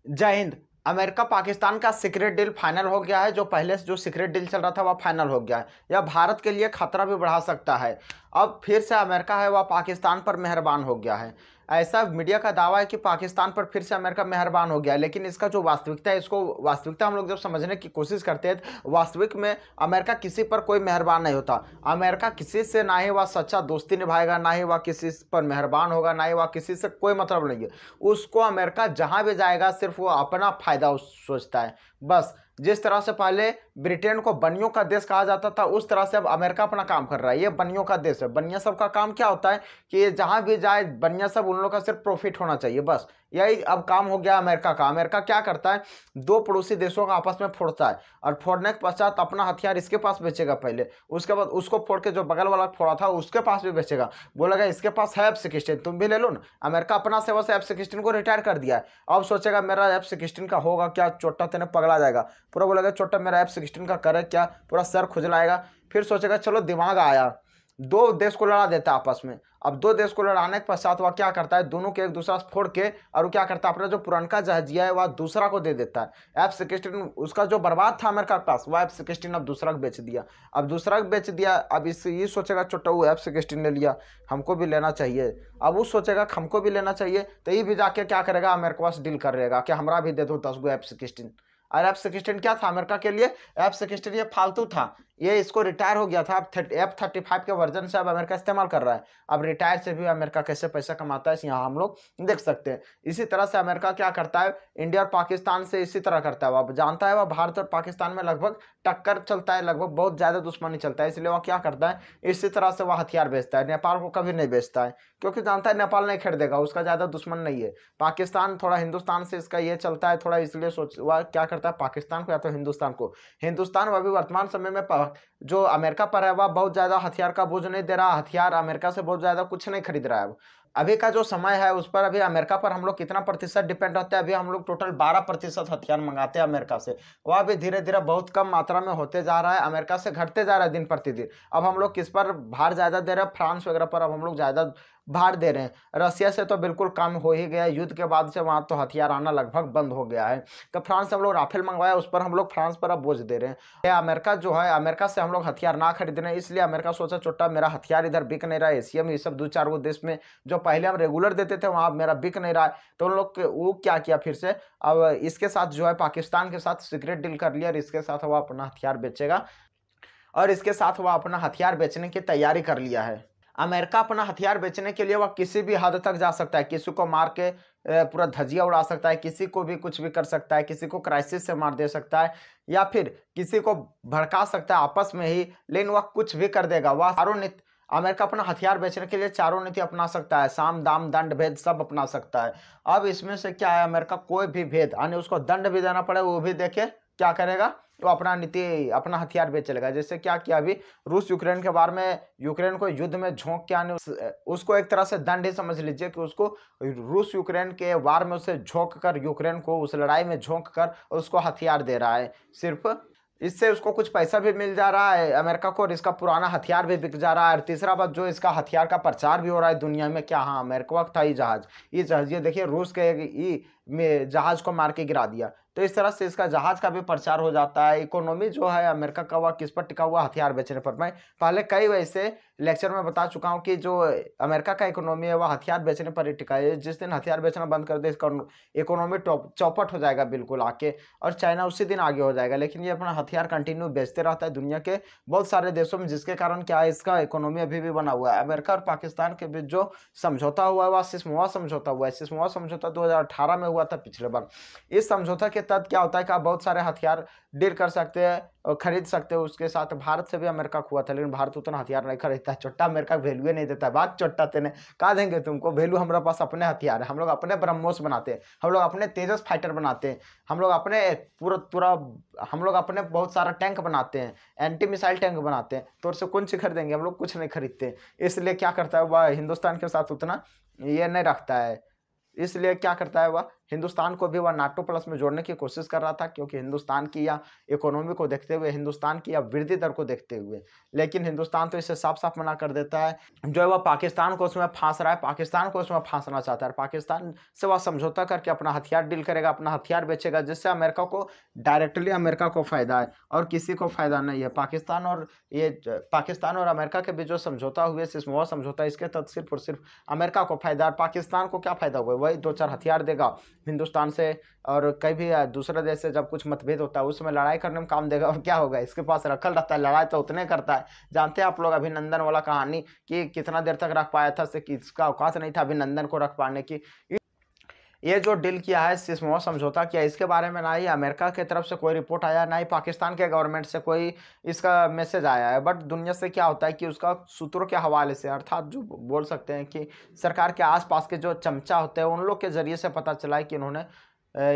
जय हिंद। अमेरिका पाकिस्तान का secret deal final हो गया है। जो पहले से जो सीक्रेट डील चल रहा था वह फाइनल हो गया है। यह भारत के लिए खतरा भी बढ़ा सकता है। अब फिर से अमेरिका है वह पाकिस्तान पर मेहरबान हो गया है। ऐसा मीडिया का दावा है कि पाकिस्तान पर फिर से अमेरिका मेहरबान हो गया है, लेकिन इसका जो वास्तविकता है, इसको वास्तविकता हम लोग जब समझने की कोशिश करते हैं तो वास्तविक में अमेरिका किसी पर कोई मेहरबान नहीं होता। अमेरिका किसी से ना ही वह सच्चा दोस्ती निभाएगा, ना ही वह किसी पर मेहरबान होगा, ना ही वह किसी से कोई मतलब नहीं है। उसको अमेरिका जहां भी जाएगा सिर्फ वो अपना फायदा सोचता है बस। जिस तरह से पहले ब्रिटेन को बनियों का देश कहा जाता था, उस तरह से अब अमेरिका अपना काम कर रहा है। ये बनियों का देश है। बनिया सब का काम क्या होता है कि ये जहां भी जाए, बनिया सब उन लोगों का सिर्फ प्रॉफिट होना चाहिए बस। यही अब काम हो गया अमेरिका का। अमेरिका क्या करता है, दो पड़ोसी देशों का आपस में फोड़ता है और फोड़ने के पश्चात अपना हथियार इसके पास बेचेगा पहले, उसके बाद उसको फोड़ के जो बगल वाला फोड़ा था उसके पास भी बेचेगा। बोलेगा इसके पास है F-16, तुम भी ले लो ना। अमेरिका अपना से बस F-16 को रिटायर कर दिया है। अब सोचेगा मेरा F-16 का होगा क्या, चोट्टा तेने पगला जाएगा पूरा। बोलेगा चोट्टा मेरा F-16 का करे क्या, पूरा सर खुजलाएगा। फिर सोचेगा चलो दिमाग आया, दो देश को लड़ा देता है आपस में। अब दो देश को लड़ाने के पश्चात वह क्या करता है, दोनों के एक दूसरा से फोड़ के, और वो क्या करता है अपना जो पुरानका जहाजिया है वह दूसरा को दे देता है। F-16 उसका जो बर्बाद था अमेरिका के पास, वह F-16 अब दूसरा को बेच दिया। अब दूसरा को बेच दिया, अब इस ये सोचेगा छोटा वो F-16 ले लिया, हमको भी लेना चाहिए। अब वो सोचेगा हमको भी लेना चाहिए, तो ये भी जाके क्या करेगा, अमेरिका पास डील कर रहेगा कि हमारा भी दे दो 10 गो F-16। और F-16 क्या था अमेरिका के लिए, F-16 ये फालतू था। ये इसको रिटायर हो गया था। अब F-35 के वर्जन से अब अमेरिका इस्तेमाल कर रहा है। अब रिटायर से भी अमेरिका कैसे पैसा कमाता है यहाँ हम लोग देख सकते हैं। इसी तरह से अमेरिका क्या करता है, इंडिया और पाकिस्तान से इसी तरह करता है। वह जानता है वह भारत और पाकिस्तान में लगभग टक्कर चलता है, लगभग बहुत ज़्यादा दुश्मनी चलता है, इसलिए वह क्या करता है, इसी तरह से वह हथियार बेचता है। नेपाल को कभी नहीं बेचता है, क्योंकि जानता है नेपाल नहीं खरीदेगा, उसका ज़्यादा दुश्मन नहीं है। पाकिस्तान थोड़ा हिंदुस्तान से इसका ये चलता है थोड़ा, इसलिए सोच वह क्या करता है, पाकिस्तान को या तो हिंदुस्तान को। हिंदुस्तान वह भी वर्तमान समय में जो अमेरिका पर है वह बहुत ज़्यादा हथियार का बोझ नहीं दे रहा। हथियार अमेरिका से बहुत ज़्यादा कुछ नहीं खरीद रहा है। अभी का जो समय है उस पर अभी अमेरिका पर हम लोग कितना प्रतिशत डिपेंड रहते हैं, अभी हम लोग टोटल 12% हथियार मंगाते हैं अमेरिका से। वह भी धीरे धीरे बहुत कम मात्रा में होते जा रहा है, अमेरिका से घटते जा रहा है दिन प्रतिदिन। अब हम लोग किस पर भार ज़्यादा दे रहे हैं, फ्रांस वगैरह पर अब हम लोग ज़्यादा भार दे रहे हैं। रसिया से तो बिल्कुल कम हो ही गया, युद्ध के बाद से वहाँ तो हथियार आना लगभग बंद हो गया है। तो फ्रांस से हम लोग राफेल मंगवाया, उस पर हम लोग फ्रांस पर अब बोझ दे रहे हैं। अमेरिका जो है, अमेरिका से हम लोग हथियार ना खरीद रहे हैं, इसलिए अमेरिका सोचा छोटा मेरा हथियार इधर बिक नहीं रहा है। एशिया में ये सब 2-4 वो देश में जो पहले हम रेगुलर देते थे वहाँ मेरा बिक नहीं रहा है, तो उन लोग वो क्या किया फिर से, अब इसके साथ जो है पाकिस्तान के साथ सीक्रेट डील कर लिया और इसके साथ वो अपना हथियार बेचेगा, और इसके साथ वह अपना हथियार बेचने की तैयारी कर लिया है। अमेरिका अपना हथियार बेचने के लिए वह किसी भी हद तक जा सकता है, किसी को मार के पूरा धजिया उड़ा सकता है, किसी को भी कुछ भी कर सकता है, किसी को क्राइसिस से मार दे सकता है, या फिर किसी को भड़का सकता है आपस में ही, लेकिन वह कुछ भी कर देगा। वह चारों नीति, अमेरिका अपना हथियार बेचने के लिए चारों नीति अपना सकता है, साम दाम दंड भेद सब अपना सकता है। अब इसमें से क्या है, अमेरिका कोई भी भेद यानी उसको दंड भी देना पड़े वो भी देखे क्या करेगा, वो अपना नीति अपना हथियार बेच चलेगा। जैसे क्या किया अभी रूस यूक्रेन के बारे में, यूक्रेन को युद्ध में झोंक के आने उसको एक तरह से दंड ही समझ लीजिए कि उसको रूस यूक्रेन के वार में उसे झोंक कर, यूक्रेन को उस लड़ाई में झोंक कर उसको हथियार दे रहा है। सिर्फ इससे उसको कुछ पैसा भी मिल जा रहा है अमेरिका को, और इसका पुराना हथियार भी बिक जा रहा है। और तीसरा बात, जो इसका हथियार का प्रचार भी हो रहा है दुनिया में, क्या हाँ अमेरिका का था ये जहाज ये देखिए रूस के में जहाज को मार के गिरा दिया, तो इस तरह से इसका जहाज का भी प्रचार हो जाता है। इकोनॉमी जो है अमेरिका का वह किस पर टिका हुआ, हथियार बेचने पर। मैं पहले कई वैसे लेक्चर में बता चुका हूँ कि जो अमेरिका का इकोनॉमी है वह हथियार बेचने पर ही टिका है। जिस दिन हथियार बेचना बंद कर दे इसका इकोनॉमी चौपट हो जाएगा बिल्कुल आके, और चाइना उसी दिन आगे हो जाएगा। लेकिन ये अपना हथियार कंटिन्यू बेचते रहता है दुनिया के बहुत सारे देशों में, जिसके कारण क्या है, इसका इकोनॉमी अभी भी बना हुआ है। अमेरिका और पाकिस्तान के बीच जो समझौता हुआ है वह सिस्मोआ समझौता हुआ है। सिस्मोआ समझौता 2018 में हुआ था पिछले बार। इस समझौता के तहत क्या होता है कि आप बहुत सारे हथियार डील कर सकते हैं और खरीद सकते हो। उसके साथ भारत से भी अमेरिका हुआ था, लेकिन भारत उतना हथियार नहीं खरीदता है। छोटा अमेरिका वैल्यू नहीं देता है। बात छोटा तेने कहा देंगे तुमको वैल्यू, हमारे पास अपने हथियार है, हम लोग अपने ब्रह्मोस बनाते हैं, हम लोग अपने तेजस फाइटर बनाते हैं, हम लोग अपने पूरा हम लोग अपने बहुत सारा टैंक बनाते हैं, एंटी मिसाइल टैंक बनाते हैं, तो उससे कौन सी खरीदेंगे, हम लोग कुछ नहीं खरीदते। इसलिए क्या करता है वह हिंदुस्तान के साथ उतना ये नहीं रखता है, इसलिए क्या करता है वह हिंदुस्तान को भी वह नाटो प्लस में जोड़ने की कोशिश कर रहा था, क्योंकि हिंदुस्तान की या इकोनॉमी को देखते हुए, हिंदुस्तान की या वृद्धि दर को देखते हुए। लेकिन हिंदुस्तान तो इसे साफ-साफ मना कर देता है। जो है वह पाकिस्तान को उसमें फाँस रहा है, पाकिस्तान को उसमें फाँसना चाहता है। पाकिस्तान से वह समझौता करके अपना हथियार डील करेगा, अपना हथियार बेचेगा, जिससे अमेरिका को डायरेक्टली अमेरिका को फ़ायदा है और किसी को फ़ायदा नहीं है। पाकिस्तान और अमेरिका के बीच जो समझौता हुए, सिस्मोआ समझौता, इसके तहत सिर्फ़ और सिर्फ़ अमेरिका को फ़ायदा है। पाकिस्तान को क्या फ़ायदा हुआ? वही 2-4 हथियार देगा हिंदुस्तान से, और कहीं भी दूसरे देश से जब कुछ मतभेद होता है, उस समय लड़ाई करने में काम देगा, और क्या होगा? इसके पास रखल रहता है, लड़ाई तो उतने करता है। जानते हैं आप लोग अभिनंदन वाला कहानी, कि कितना देर तक रख पाया था, कि इसका औकात नहीं था अभिनंदन को रख पाने की। ये जो डील किया है, सिस्मोआ समझौता किया, इसके बारे में ना ही अमेरिका की तरफ से कोई रिपोर्ट आया, ना ही पाकिस्तान के गवर्नमेंट से कोई इसका मैसेज आया है। बट दुनिया से क्या होता है कि उसका सूत्रों के हवाले से, अर्थात जो बोल सकते हैं कि सरकार के आसपास के जो चमचा होते हैं, उन लोग के ज़रिए से पता चला है कि इन्होंने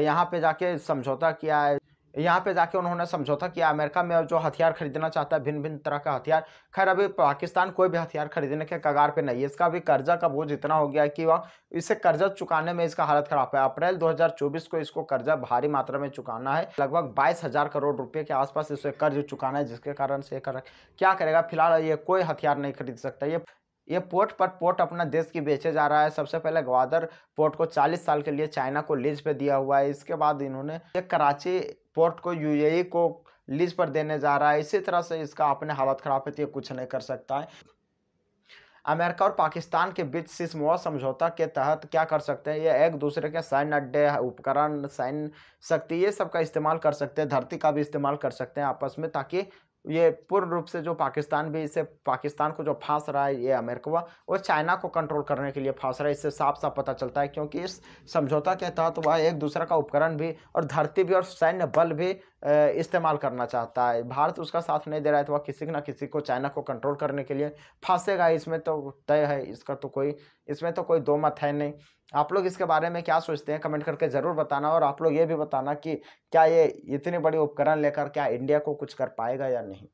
यहाँ पे जाके समझौता किया है। यहाँ पे जाके उन्होंने समझौता किया अमेरिका में, जो हथियार खरीदना चाहता है, भिन्न-भिन्न तरह का हथियार। ख़ैर अभी पाकिस्तान कोई भी हथियार खरीदने के कगार पे नहीं है। इसका अभी कर्ज़ा का बोझ इतना हो गया है कि वह इसे कर्ज़ा चुकाने में इसका हालत ख़राब है। अप्रैल 2024 को इसको कर्ज़ा भारी मात्रा में चुकाना है। लगभग 22,000 करोड़ रुपए के आस-पास इसे कर्ज़ चुकाना है, जिसके कारण से क्या करेगा? फिलहाल ये कोई हथियार नहीं खरीद सकता। ये पोर्ट पर पोर्ट अपना देश की बेचे जा रहा है। सबसे पहले ग्वादर पोर्ट को 40 साल के लिए चाइना को लीज पे दिया हुआ है। इसके बाद इन्होंने ये कराची पोर्ट को यूएई को लीज पर देने जा रहा है। इसी तरह से इसका अपने हालत खराब है, तो ये कुछ नहीं कर सकता है। अमेरिका और पाकिस्तान के बीच सिस्मोआ समझौता के तहत क्या कर सकते हैं? ये एक दूसरे के सैन्य अड्डे, उपकरण, सैन्य शक्ति, ये सब का इस्तेमाल कर सकते हैं। धरती का भी इस्तेमाल कर सकते हैं आपस में, ताकि ये पूर्ण रूप से जो पाकिस्तान भी इसे पाकिस्तान को जो फांस रहा है ये अमेरिका, वो चाइना को कंट्रोल करने के लिए फांस रहा है। इससे साफ साफ पता चलता है, क्योंकि इस समझौता के तहत वह एक दूसरे का उपकरण भी और धरती भी और सैन्य बल भी इस्तेमाल करना चाहता है। भारत उसका साथ नहीं दे रहा है, तो वह किसी न किसी को चाइना को कंट्रोल करने के लिए फांसेगा। इसमें तो तय है, इसमें तो कोई दो मत है नहीं। आप लोग इसके बारे में क्या सोचते हैं? कमेंट करके ज़रूर बताना, और आप लोग ये भी बताना कि क्या ये इतनी बड़ी उपकरण लेकर क्या इंडिया को कुछ कर पाएगा या नहीं।